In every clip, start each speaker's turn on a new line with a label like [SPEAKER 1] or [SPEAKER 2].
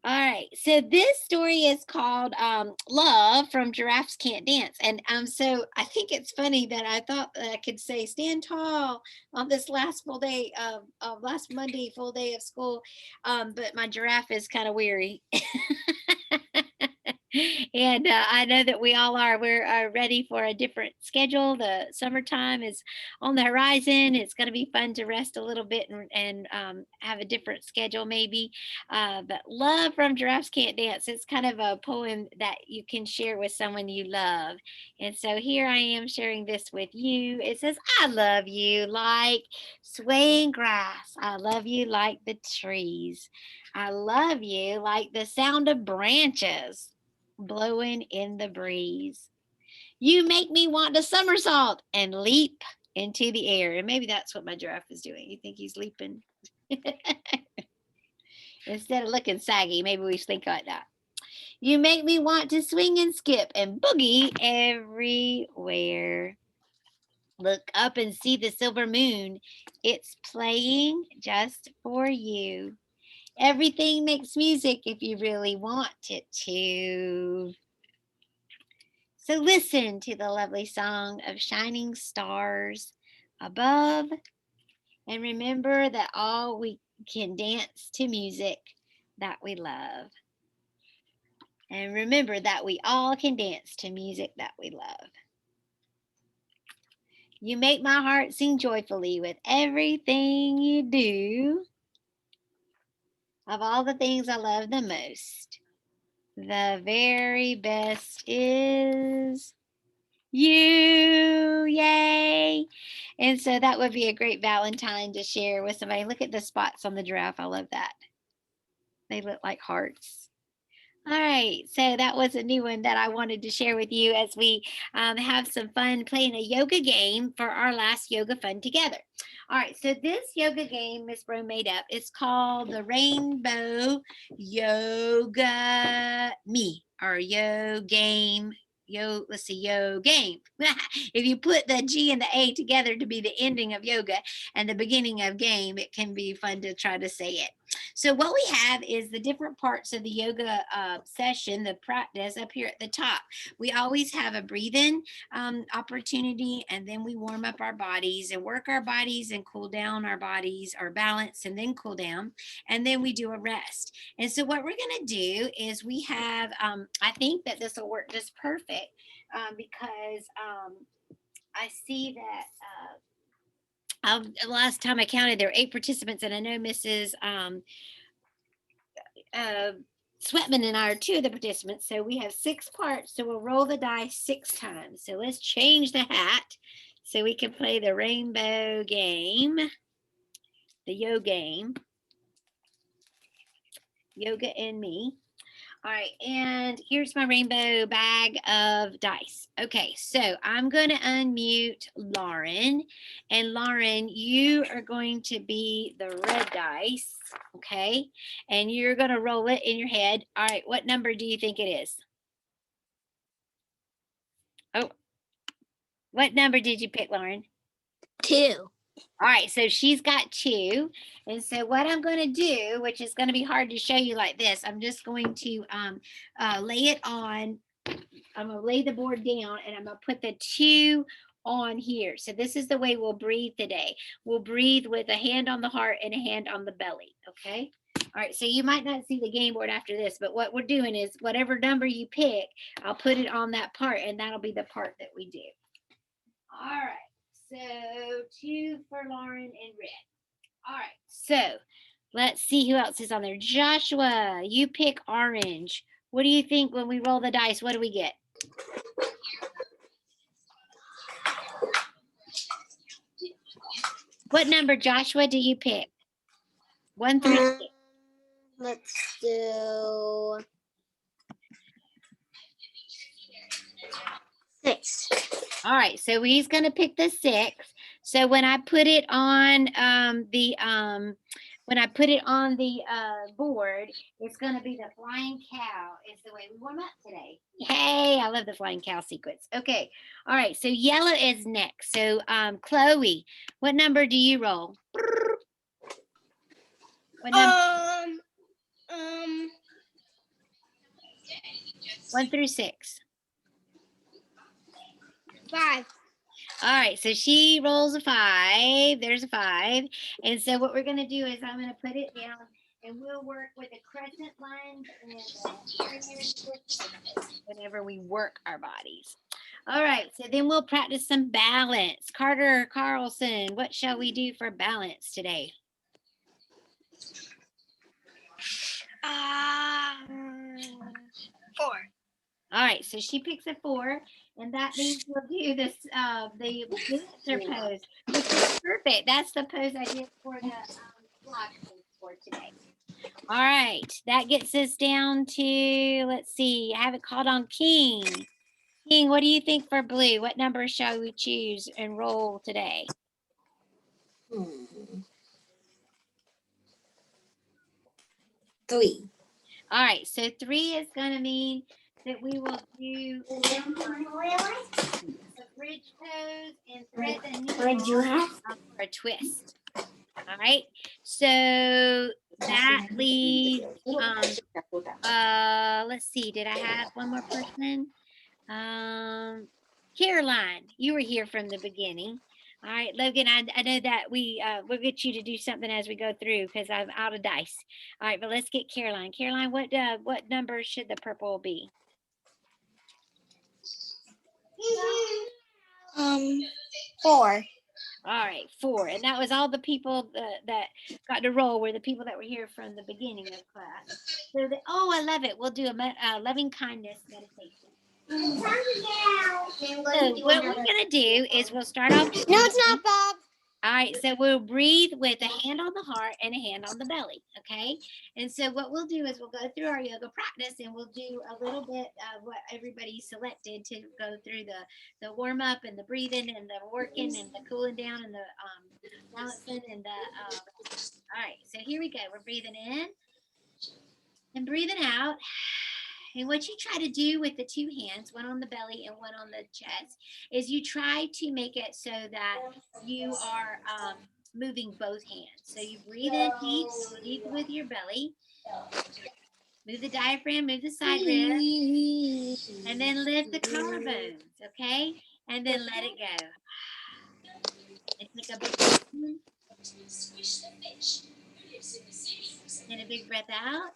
[SPEAKER 1] All right. So this story is called Love from Giraffes Can't Dance. And so I think it's funny that I thought that I could say stand tall on this last full day of last Monday, full day of school. But my giraffe is kind of weary. And I know that we all are. We're ready for a different schedule. The summertime is on the horizon. It's going to be fun to rest a little bit and have a different schedule, maybe. But Love from Giraffes Can't Dance. It's kind of a poem that you can share with someone you love. And so here I am sharing this with you. It says, I love you like swaying grass. I love you like the trees. I love you like the sound of branches blowing in the breeze. You make me want to somersault and leap into the air. And maybe that's what my giraffe is doing. You think he's leaping? Instead of looking saggy, maybe we think like that. You make me want to swing and skip and boogie everywhere. Look up and see the silver moon. It's playing just for you. Everything makes music if you really want it to. So listen to the lovely song of shining stars above, and remember that all we can dance to music that we love. And remember that we all can dance to music that we love. You make my heart sing joyfully with everything you do. Of all the things I love the most, the very best is you. Yay. And so that would be a great Valentine to share with somebody. Look at the spots on the giraffe. I love that. They look like hearts. All right, so that was a new one that I wanted to share with you as we have some fun playing a yoga game for our last yoga fun together. All right, so this yoga game Miss Broam made up is called the Rainbow Yoga Me or YOGAme. YOGAme. If you put the G and the A together to be the ending of yoga and the beginning of game, it can be fun to try to say it. So what we have is the different parts of the yoga session, the practice up here at the top. We always have a breathe-in opportunity, and then we warm up our bodies and work our bodies and cool down our bodies, our balance, and then cool down, and then we do a rest. And so what we're going to do is we have, I think that this will work just perfect because I see that last time I counted, there were 8 participants, and I know Mrs. Sweatman and I are 2 of the participants, so we have 6 parts. So we'll roll the dice 6 times. So let's change the hat so we can play the rainbow game, the YOGAme, yoga and me. All right, and here's my rainbow bag of dice. Okay, so I'm going to unmute Lauren. And Lauren, you are going to be the red dice, okay? And you're going to roll it in your head. All right, what number do you think it is? Oh, what number did you pick, Lauren?
[SPEAKER 2] 2.
[SPEAKER 1] All right, so she's got 2. And so what I'm going to do, which is going to be hard to show you like this, I'm just going to lay it on. I'm going to lay the board down and I'm going to put the 2 on here. So this is the way we'll breathe today. We'll breathe with a hand on the heart and a hand on the belly, okay? All right, so you might not see the game board after this, but what we're doing is whatever number you pick, I'll put it on that part, and that'll be the part that we do. All right. So 2 for Lauren and red. All right, so let's see who else is on there. Joshua, you pick orange. What do you think when we roll the dice? What do we get? What number, Joshua, do you pick? 1 through 6.
[SPEAKER 2] Let's do 6.
[SPEAKER 1] All right, so he's going to pick the 6. So when I put it on the board, it's going to be the flying cow. It's the way we warm up today. Yay, I love the flying cow sequence. Okay, all right, so yellow is next. So Chloe, what number do you roll? What number? 1 through 6.
[SPEAKER 2] 5.
[SPEAKER 1] All right, so she rolls a 5. There's a 5. And so what we're going to do is I'm going to put it down and we'll work with a crescent lunge and a prayer twist whenever we work our bodies. All right, so then we'll practice some balance. Carter Carlson, what shall we do for balance today?
[SPEAKER 2] 4.
[SPEAKER 1] All right, so she picks a 4, and that means we'll do this the dancer pose, which is perfect. That's the pose I did for the block pose for today. All right, that gets us down to, let's see, I have it called on King. King, what do you think for blue? What number shall we choose and roll today?
[SPEAKER 2] 3.
[SPEAKER 1] All right, so 3 is going to mean that we will do the bridge pose and thread the needle for a twist. All right, so that leaves, let's see, did I have one more person? Caroline, you were here from the beginning. All right, Logan, I know that we'll get you to do something as we go through because I'm out of dice. All right, but let's get Caroline. Caroline, what number should the purple be?
[SPEAKER 2] 4.
[SPEAKER 1] All right, 4. And that was all the people that got to roll were the people that were here from the beginning of class. So oh, I love it. We'll do a loving kindness meditation. So what we're going to do is we'll start off.
[SPEAKER 2] No, it's not, Bob.
[SPEAKER 1] All right, so we'll breathe with a hand on the heart and a hand on the belly, okay? And so what we'll do is we'll go through our yoga practice and we'll do a little bit of what everybody selected to go through the warm up and the breathing and the working and the cooling down and the balancing and the all right, so here we go. We're breathing in and breathing out. And what you try to do with the 2 hands, one on the belly and one on the chest, is you try to make it so that you are moving both hands. So you breathe in deep, breathe with your belly, move the diaphragm, move the side ribs, and then lift the collarbones, okay? And then let it go. And take a big breath in. And a big breath out.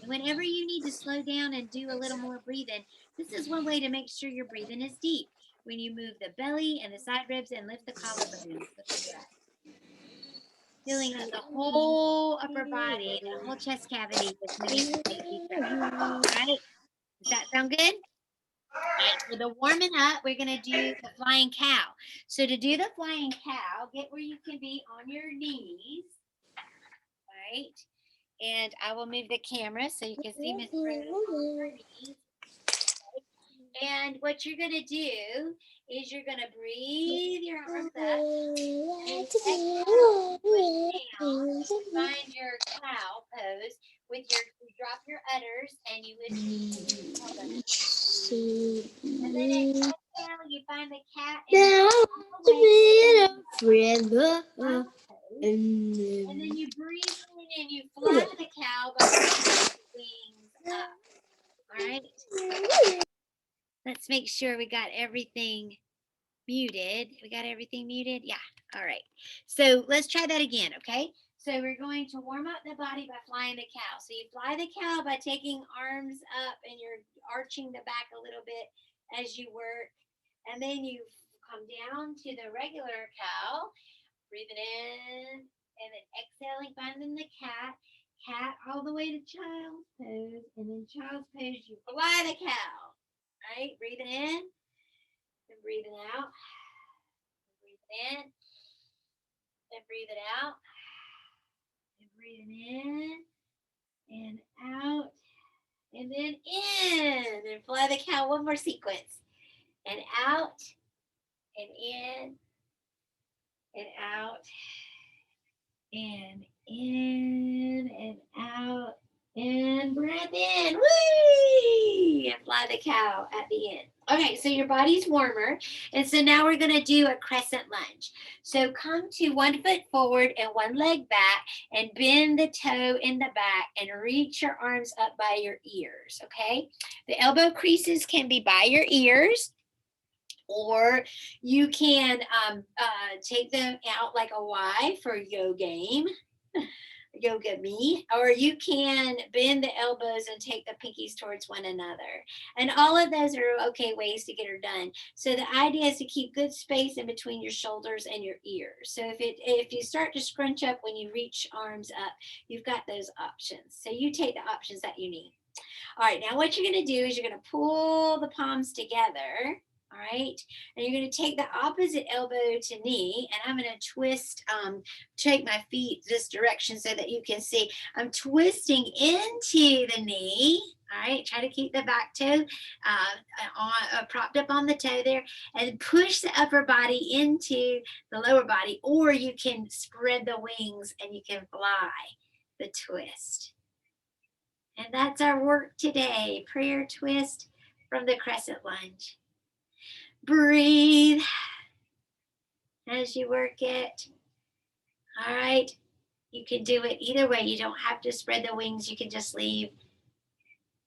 [SPEAKER 1] And whenever you need to slow down and do a little more breathing, this is one way to make sure your breathing is deep. When you move the belly and the side ribs and lift the collarbones with the breath. Filling up the whole upper body, the whole chest cavity with nice deep breath. All right? Does that sound good? All right, for the warming up, we're going to do the flying cow. So to do the flying cow, get where you can be on your knees. All right? And I will move the camera so you can see Miss Rose on her knees. And what you're going to do is you're going to breathe your arms up and exhale, push down, find your cow pose with you drop your udders and you lift your elbows. And then exhale, you find the cat and then you breathe in and you fly the cow by the wings up. All right. Let's make sure we got everything muted. We got everything muted? Yeah. All right. So let's try that again, okay? So we're going to warm up the body by flying the cow. So you fly the cow by taking arms up and you're arching the back a little bit as you work. And then you come down to the regular cow, breathing in and then exhaling, finding the cat. Cat all the way to child's pose. And then child's pose, you fly the cow. Right? Breathing in and breathing out. Breathing in and breathing out. And breathing in and out. And then in and fly the cow. One more sequence. And out and in and out and in and out and breath in. Whee! And fly the cow at the end. Okay, so your body's warmer. And so now we're going to do a crescent lunge. So come to 1 foot forward and one leg back and bend the toe in the back and reach your arms up by your ears, okay? The elbow creases can be by your ears, or you can take them out like a Y for YOGAme. YOGAme, or you can bend the elbows and take the pinkies towards one another. And all of those are okay ways to get her done. So the idea is to keep good space in between your shoulders and your ears. So if you start to scrunch up when you reach arms up, you've got those options. So you take the options that you need. All right, now what you're going to do is you're going to pull the palms together. All right, and you're going to take the opposite elbow to knee, and I'm going to twist, take my feet this direction so that you can see. I'm twisting into the knee. All right, try to keep the back toe propped up on the toe there, and push the upper body into the lower body, or you can spread the wings and you can fly the twist. And that's our work today, prayer twist from the Crescent Lunge. Breathe as you work it. All right, you can do it either way. You don't have to spread the wings. You can just leave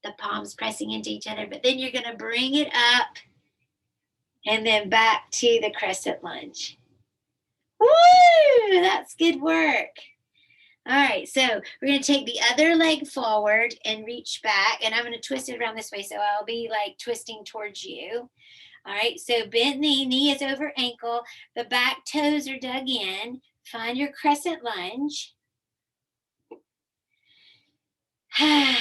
[SPEAKER 1] the palms pressing into each other, but then you're going to bring it up and then back to the Crescent Lunge. Woo, that's good work. All right, so we're going to take the other leg forward and reach back, and I'm going to twist it around this way, so I'll be like twisting towards you. All right, so bent knee is over ankle, the back toes are dug in. Find your crescent lunge. And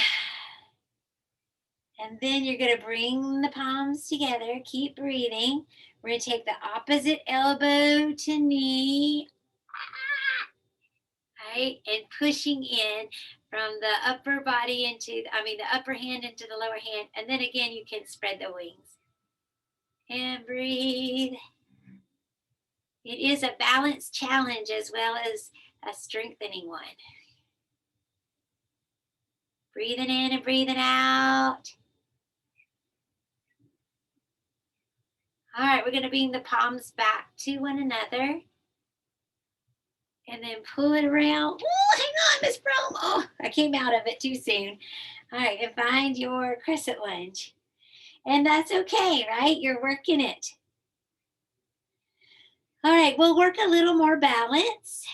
[SPEAKER 1] then you're going to bring the palms together. Keep breathing. We're going to take the opposite elbow to knee. Right, and pushing in from the upper body into, the upper hand into the lower hand. And then again, you can spread the wings. And breathe. It is a balance challenge as well as a strengthening one. Breathing in and breathing out. All right, we're going to bring the palms back to one another. And then pull it around. Oh, hang on, Miss Broam. Oh, I came out of it too soon. All right, and find your crescent lunge. And that's okay, right? You're working it. All right, we'll work a little more balance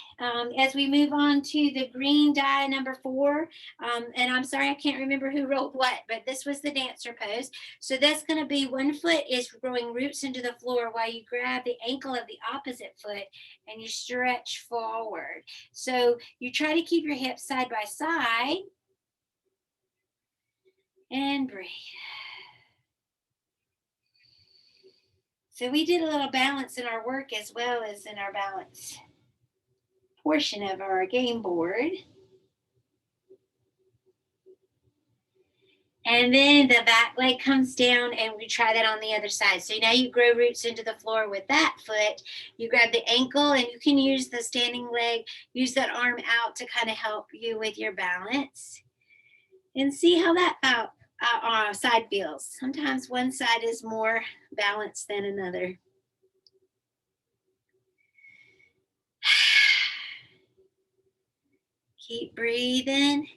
[SPEAKER 1] as we move on to the green die number 4. And I'm sorry, I can't remember who wrote what, but this was the dancer pose. So that's going to be 1 foot is growing roots into the floor while you grab the ankle of the opposite foot and you stretch forward. So you try to keep your hips side by side and breathe. So we did a little balance in our work as well as in our balance portion of our game board. And then the back leg comes down and we try that on the other side. So now you grow roots into the floor with that foot. You grab the ankle and you can use the standing leg, use that arm out to kind of help you with your balance. And see how that side feels. Sometimes one side is more balanced than another. Keep breathing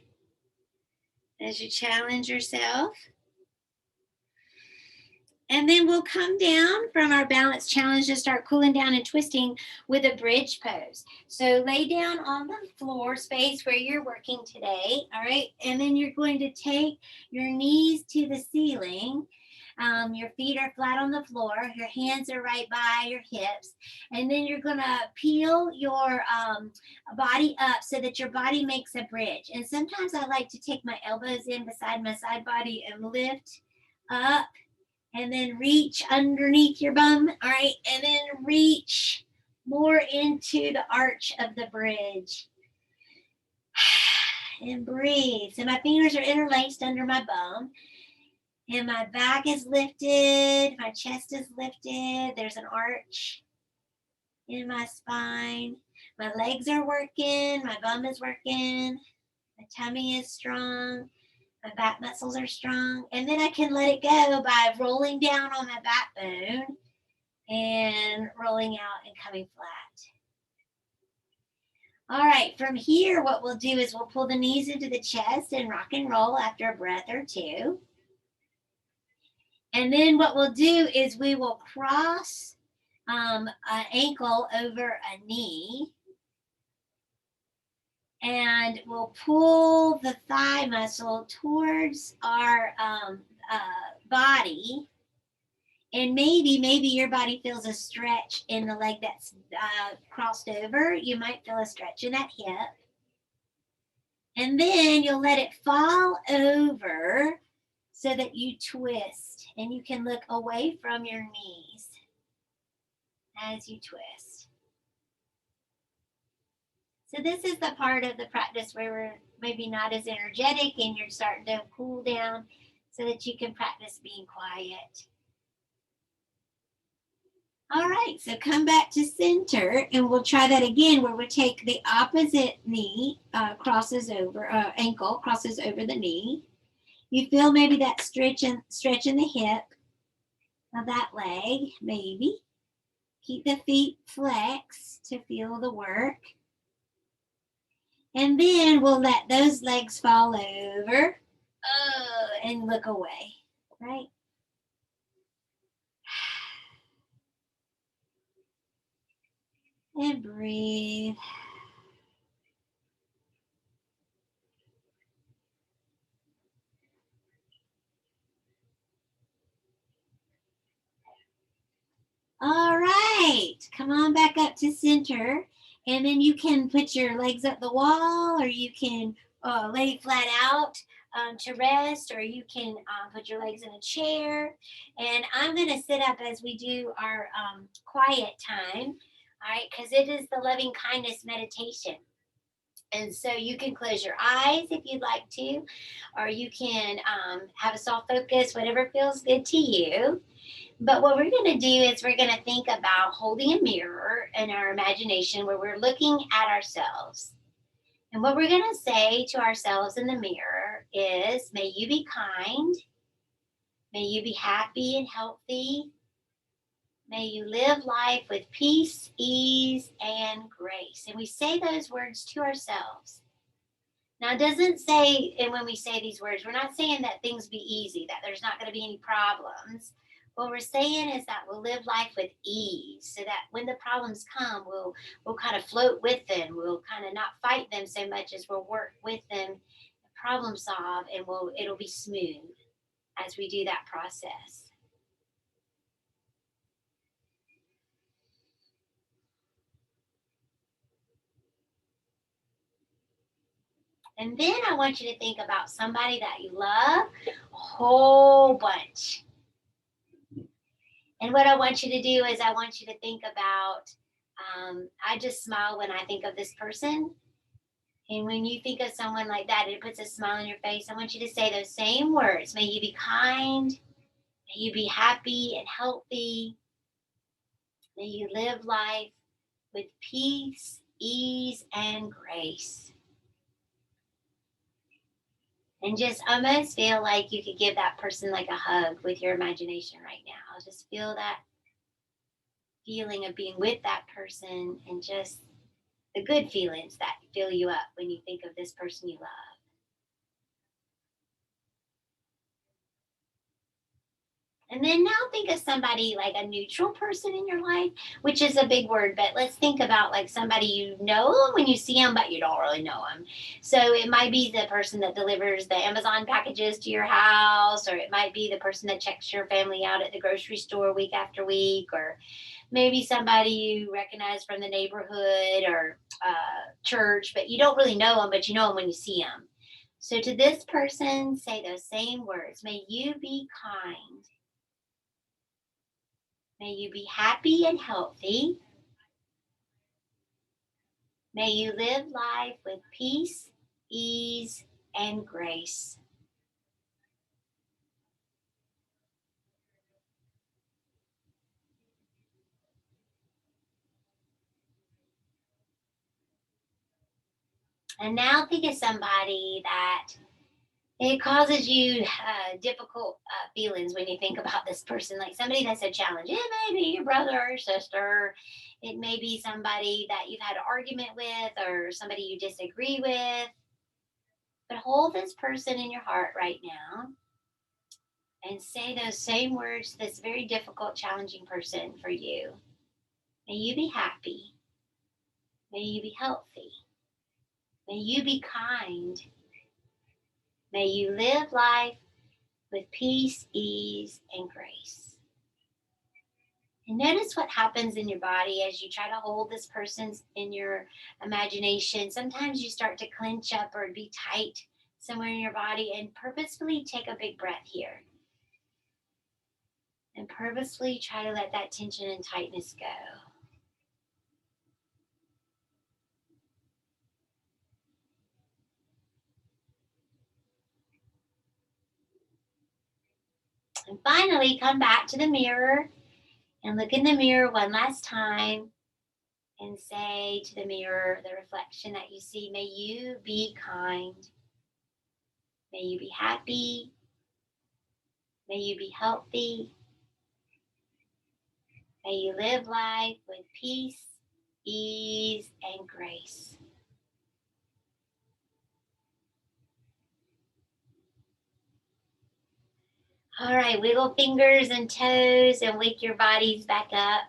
[SPEAKER 1] as you challenge yourself. And then we'll come down from our balance challenge and start cooling down and twisting with a bridge pose. So lay down on the floor space where you're working today, all right? And then you're going to take your knees to the ceiling. Your feet are flat on the floor. Your hands are right by your hips. And then you're going to peel your body up so that your body makes a bridge. And sometimes I like to take my elbows in beside my side body and lift up. And then reach underneath your bum, all right? And then reach more into the arch of the bridge. And breathe. So my fingers are interlaced under my bum. And my back is lifted. My chest is lifted. There's an arch in my spine. My legs are working. My bum is working. My tummy is strong. My back muscles are strong. And then I can let it go by rolling down on my backbone and rolling out and coming flat. All right, from here, what we'll do is we'll pull the knees into the chest and rock and roll after a breath or two. And then what we'll do is we will cross an ankle over a knee. And we'll pull the thigh muscle towards our body. And maybe your body feels a stretch in the leg that's crossed over. You might feel a stretch in that hip. And then you'll let it fall over so that you twist. And you can look away from your knees as you twist. So this is the part of the practice where we're maybe not as energetic and you're starting to cool down so that you can practice being quiet. All right, so come back to center and we'll try that again where we take the opposite knee, ankle crosses over the knee. You feel maybe that stretch in the hip of that leg, maybe. Keep the feet flexed to feel the work. And then we'll let those legs fall over and look away, right? And breathe. All right, come on back up to center. And then you can put your legs up the wall or you can lay flat out to rest, or you can put your legs in a chair. And I'm going to sit up as we do our quiet time, all right, because it is the loving kindness meditation. And so you can close your eyes if you'd like to, or you can have a soft focus, whatever feels good to you. But what we're going to do is we're going to think about holding a mirror in our imagination where we're looking at ourselves. And what we're going to say to ourselves in the mirror is, may you be kind. May you be happy and healthy. May you live life with peace, ease, and grace. And we say those words to ourselves. Now, it doesn't say, and when we say these words, we're not saying that things be easy, that there's not going to be any problems. What we're saying is that we'll live life with ease so that when the problems come, we'll kind of float with them. We'll kind of not fight them so much as we'll work with them, problem solve, and it'll be smooth as we do that process. And then I want you to think about somebody that you love a whole bunch. And what I want you to do is I want you to think about, I just smile when I think of this person. And when you think of someone like that, it puts a smile on your face. I want you to say those same words. May you be kind. May you be happy and healthy. May you live life with peace, ease, and grace. And just almost feel like you could give that person like a hug with your imagination right now. Just feel that feeling of being with that person and just the good feelings that fill you up when you think of this person you love. And then now think of somebody like a neutral person in your life, which is a big word, but let's think about like somebody you know when you see them, but you don't really know them. So it might be the person that delivers the Amazon packages to your house, or it might be the person that checks your family out at the grocery store week after week, or maybe somebody you recognize from the neighborhood or church, but you don't really know them, but you know them when you see them. So to this person, say those same words. May you be kind. May you be happy and healthy. May you live life with peace, ease, and grace. And now think of somebody that it causes you difficult feelings when you think about this person, like somebody that's a challenge. It may be your brother or sister. It may be somebody that you've had an argument with or somebody you disagree with. But hold this person in your heart right now and say those same words to this very difficult, challenging person for you. May you be happy. May you be healthy. May you be kind. May you live life with peace, ease, and grace. And notice what happens in your body as you try to hold this person in your imagination. Sometimes you start to clench up or be tight somewhere in your body, and purposefully take a big breath here. And purposefully try to let that tension and tightness go. And finally, come back to the mirror and look in the mirror one last time and say to the mirror, the reflection that you see, may you be kind. May you be happy. May you be healthy. May you live life with peace, ease, and grace. All right, wiggle fingers and toes and wake your bodies back up.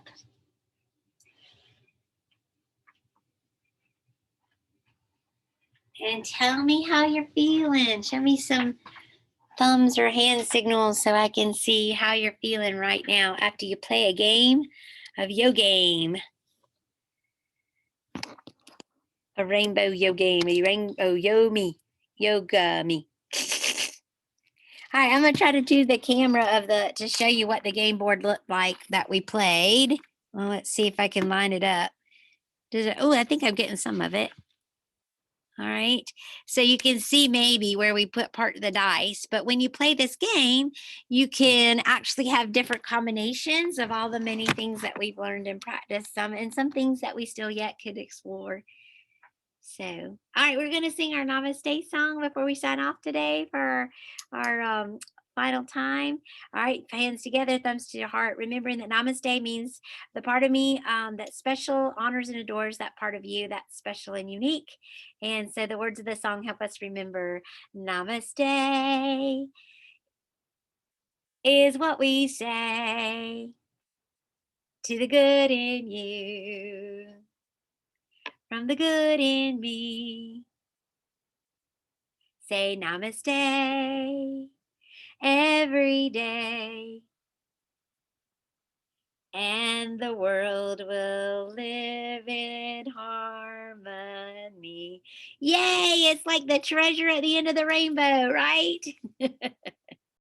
[SPEAKER 1] And tell me how you're feeling. Show me some thumbs or hand signals so I can see how you're feeling right now after you play a game of YOGAme. A rainbow YOGAme, a rainbow YOGAme. All right, I'm gonna try to do the camera to show you what the game board looked like that we played. Well, let's see if I can line it up. Oh, I think I'm getting some of it. All right. So you can see maybe where we put part of the dice, but when you play this game, you can actually have different combinations of all the many things that we've learned in practice, and some things that we still yet could explore. So, all right, we're going to sing our Namaste song before we sign off today for our final time. All right, hands together, thumbs to your heart, remembering that Namaste means the part of me that's special, honors and adores that part of you that's special and unique. And so the words of the song help us remember Namaste is what we say to the good in you, from the good in me. Say namaste every day, and the world will live in harmony. Yay! It's like the treasure at the end of the rainbow, right?